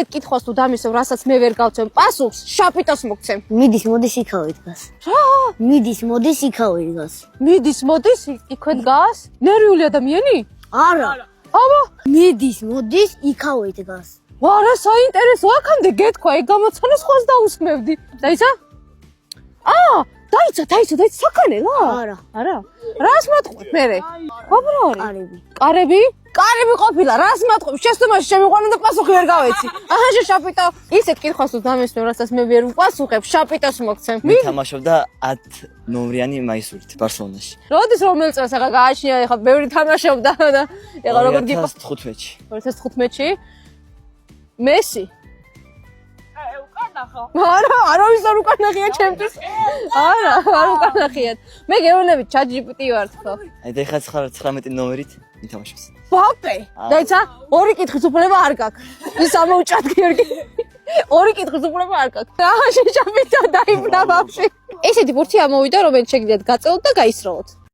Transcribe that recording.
ისეთ კითხვას თუ დამისვენ, რასაც მე ვერ გავცემ პასუხს, შაპიტოს მოგცემ. მიდის მოდის იქავე დგას. რა? მიდის მოდის იქავე დგას. მიდის, მოდის, იქვე დგას? ნერვიული ადამიანი? არა. აბა, მიდის მოდის იქავე დგას. ვარა საინტერესო აქამდე გეთქვა, ეგ გამოცანა სხვას დაუსმევდი. დაიცა? დაიცა, საქანელა? არა. არა. რას მატყუებ მე? აბა რა არის? კარები. კარები ყოფილა, რას მატყუებ? შეცდომაში შემიყვანო და პასუხი ვერ გავეცი. აჰა, შაპიტო. ისეთ კითხვას თუ დამისვენ, რასაც მე ვერ ვპასუხებ, შაპიტოს მოგცემ. მე თამაშობდა 10 ნომრიანი მაისურით ბარსელონაში. როდის რომელ წელს ახლა გააჩნია, ახლა ბევრი თამაშობდა და ეხლა როგორ გიპა 2015-ში. 2015-ში? მესი. არავის არ უკანახია ჩემთვის. არ უკანახიათ. მე გეუბნებით ChatGPT ვარ თქო. აი და ეხლა 19 ნომერით მითამაშებს. ბაპე, დაიცა, ორი კითხვის უფლება არ გაქვს. ის ამოუჭრად გიორგი. ორი კითხვის უფლება არ გაქვს. აჰა, შეჭამით და დაიბნა ბავშვი. ესეთი ბურთი ამოვიდა, რომელიც შეგიძლიათ გაწელოთ და გაისროლოთ.